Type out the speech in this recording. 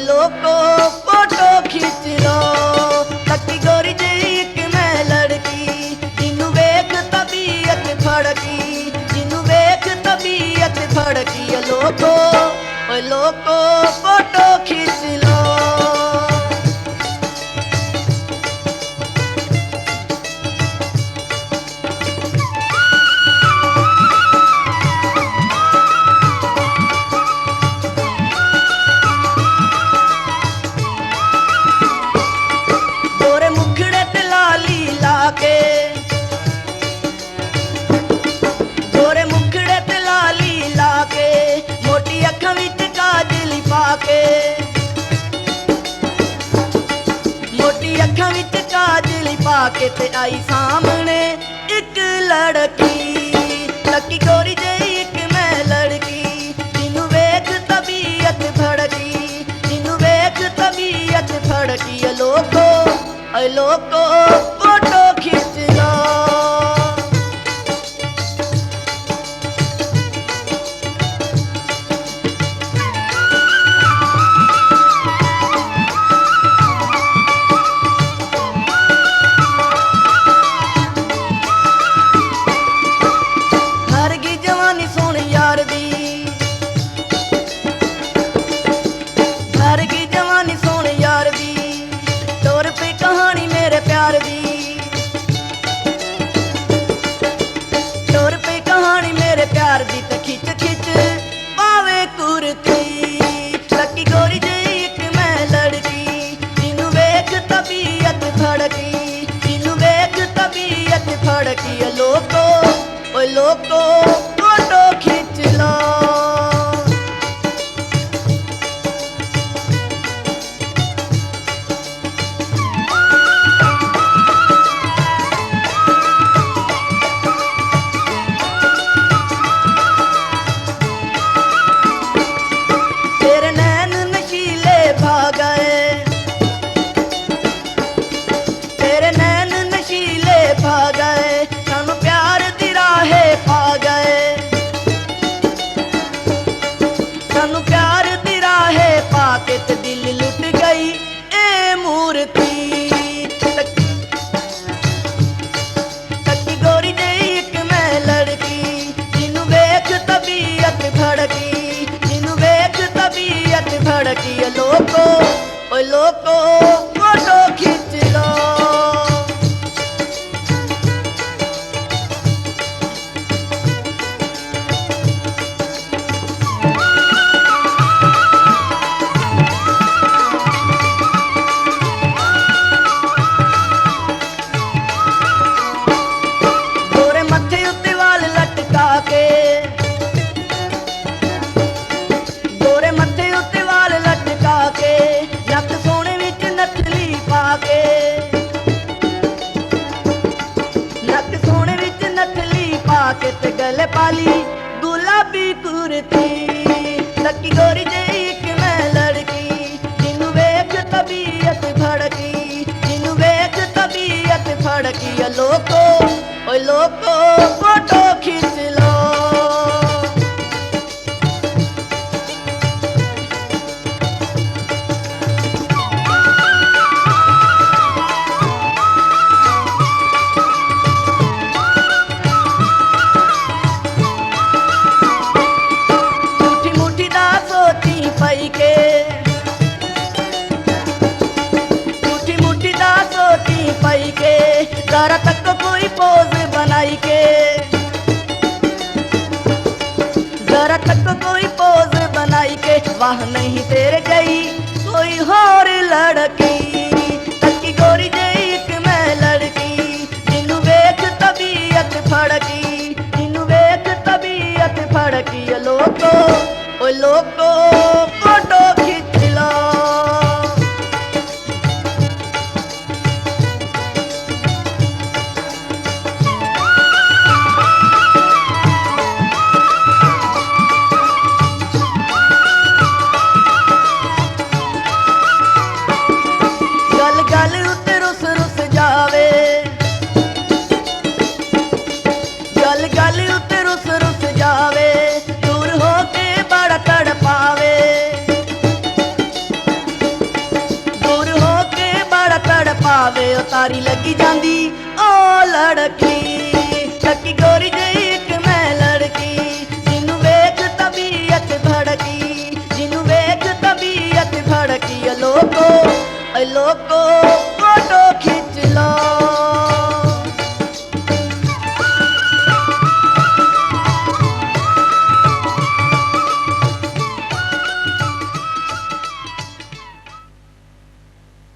लोको photo खींच लो lucky गोरी जी एक मैं लड़की जिन्नू वेख तबीयत फड़की जिन्नू वेख तबीयत फड़की लोको फोटो खींच लो। गोरे मुखड़े ते लाली लाके गोरे मुखड़े ते लाली लाके मोटी अखां विच काजल पाके मोटी अखां विच काजल पाके ते आई सामने एक लड़की लकी गोरी जे एक मैं लड़की जिन्नू वेख तबीयत फड़की जिन्नू वेख तबीयत फड़की लोको फोटो खींच लो। घर की जवानी सुन यार दी घर की जवानी सुन यार दी तोर पे कहानी मेरे प्यार दी तोर पे कहानी मेरे प्यार दी ते खिच खिच पावे कुर्ती लकी गोरी जी एक मैं लड़की जिन्नू वेख तबीयत फड़की जिन्नू वेख तबीयत फड़की लोको फोटो खींच लो। तेरे नैन नशीले भाग गए तेरे नैन नशीले भाग गए सानू प्यार दी राहे पा गए सानू प्यार दी राहे पाके ते दिल लुट गई ए मूर्ति लकी गोरी जे एक मैं लड़की जिन्नू वेख तबीयत फड़की जिन्नू वेख तबीयत फड़की लोको फोटो खींच लो। गोरे मथे उत्ते वाल लटका के गोरे मथे उत्ते वाल लटका के नक सोने विच नथली पाके नक सोने विच नथली पाके ते गले पाली गुलाबी कुर्ती लकी गोरी जे एक मैं लड़की जिन्नू वेख तबीयत फड़की जिन्नू वेख तबीयत फड़की लोको फोटो खींच लो। मुठी मुठी दा सोची पई के मुठी मुठी दा सोची पई के जरा तक कोई पोज बनाई के जरा तक कोई पोज बनाई के वाह नहीं तेरे गई कोई और लड़की लकी गोरी जे एक मैं लड़की जिन्नू वेख तबीयत फड़की जिन्नू वेख तबीयत फड़की लोको फोटो खींच लो। गल गल उत्ते रुस रुस जावे गल गल उत्ते रुस रुस जावे दूर हो के बड़ा तड़पावे ਪਿਆਰੀ ਲੱਗੀ ਜਾਂਦੀ ਓ ਲੜਕੀ। ਲੱਕੀ ਗੋਰੀ ਜਿਹੀ ਇੱਕ ਮੈਂ ਲੜਕੀ, ਜਿਹਨੂੰ ਵੇਖ ਤਬੀਅਤ ਭੜਕੀ, ਜਿਹਨੂੰ ਵੇਖ ਤਬੀਅਤ ਭੜਕੀ। ਲੋਕੋ ਲੋਕੋ ਫੋਟੋ ਖਿੱਚ ਲੋ।